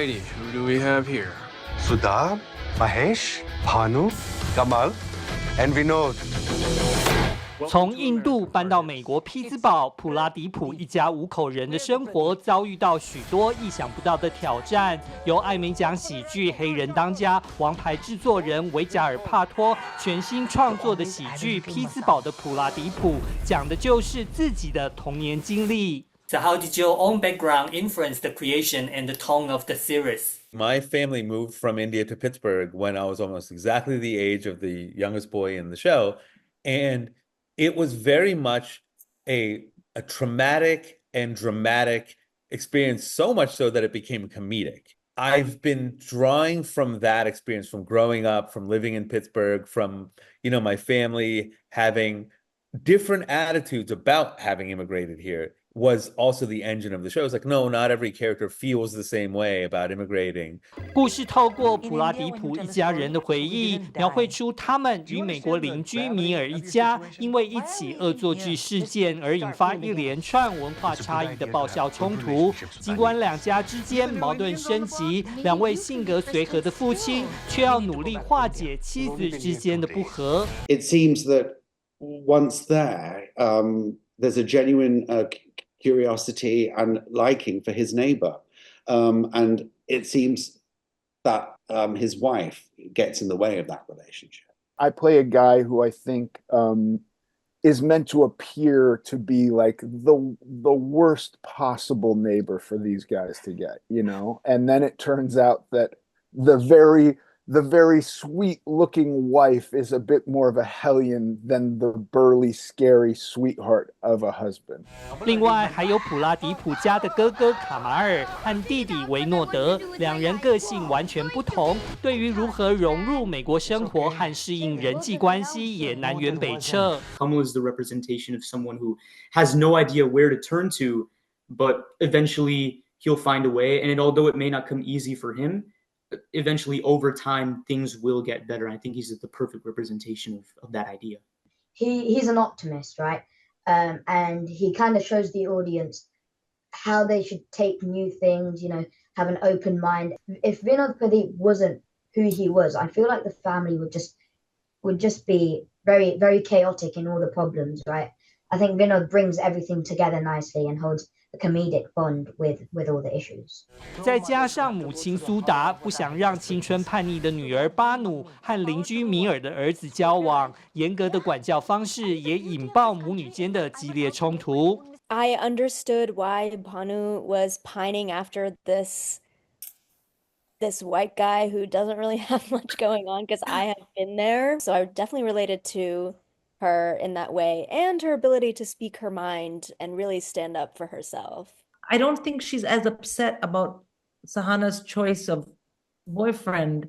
Alrighty, who do we have here? Sudha, Mahesh, Bhanu, Kamal, and Vinod. 从印度搬到美国匹兹堡，普拉迪普一家5口人的生活遭遇到许多意想不到的挑战。由艾美奖喜剧《黑人当家》王牌制作人维賈尔帕托全新创作的喜剧《匹兹堡的普拉迪普》，讲的就是自己的童年经历。So how did your own background influence the creation and the tone of the series? My family moved from India to Pittsburgh when I was almost exactly the age of the youngest boy in the show. And it was very much a traumatic and dramatic experience, so much so that it became comedic. I've been drawing from that experience, from growing up, from living in Pittsburgh, from, my family having different attitudes about having immigrated here. Was also the engine of the show. It's like, no, not every character feels the same way about immigrating. 故事透过普拉迪普一家人的回忆，描绘出他们与美国邻居米尔一家因为一起恶作剧事件而引发一连串文化差异的爆笑冲突。尽管两家之间矛盾升级，两位性格随和的父亲却要努力化解妻子之间的不和。It seems that once there, there's a genuine curiosity and liking for his neighbor. And it seems that his wife gets in the way of that relationship. I play a guy who I think is meant to appear to be like the worst possible neighbor for these guys to get, And then it turns out that the very sweet-looking wife is a bit more of a hellion than the burly, scary sweetheart of a husband. 另外还有普拉迪普家的哥哥卡马尔和弟弟维诺德，两人个性完全不同，对于如何融入美国生活和适应人际关系也南辕北辙。Kamal is the representation of someone who has no idea where to turn to, but eventually he'll find a way. And although it may not come easy for him, eventually over time things will get better. I think he's the perfect representation of that idea. He's an optimist, right? And he kind of shows the audience how they should take new things, have an open mind. If Vinod Pradeep wasn't who he was, I feel like the family would just be very, very chaotic in all the problems, right? I think Vinod brings everything together nicely and holds a comedic bond with all the issues. 再加上母亲苏达不想让青春叛逆的女儿巴努和邻居米尔的儿子交往，严格的管教方式也引爆母女间的激烈冲突。I understood why Bhanu was pining after this white guy who doesn't really have much going on, because I have been there. So I definitely related to her in that way, and her ability to speak her mind and really stand up for herself. I don't think she's as upset about Sahana's choice of boyfriend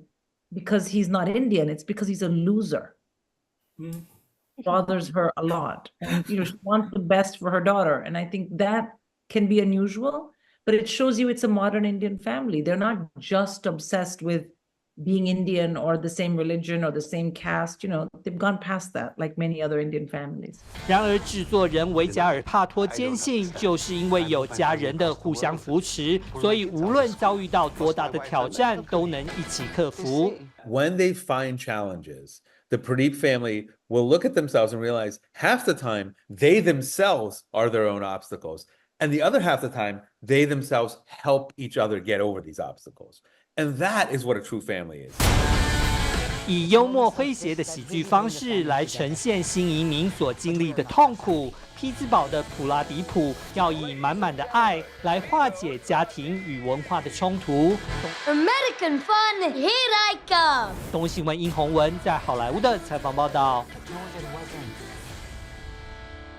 because he's not Indian. It's because he's a loser. Bothers her a lot. And she wants the best for her daughter. And I think that can be unusual, but it shows you it's a modern Indian family. They're not just obsessed with being Indian or the same religion or the same caste, they've gone past that, like many other Indian families. 然而，制作人维賈尔帕托坚信，就是因为有家人的互相扶持，所以无论遭遇到多大的挑战，都能一起克服。When they find challenges, the Pradeep family will look at themselves and realize half the time they themselves are their own obstacles. And the other half the time, they themselves help each other get over these obstacles. And that is what a true family is. 以幽默诙谐的喜剧方式来呈现新移民所经历的痛苦，匹兹堡的普拉迪普要以满满的爱来化解家庭与文化的冲突。American fun, here I come. 东新闻殷宏文在好莱坞的采访报道。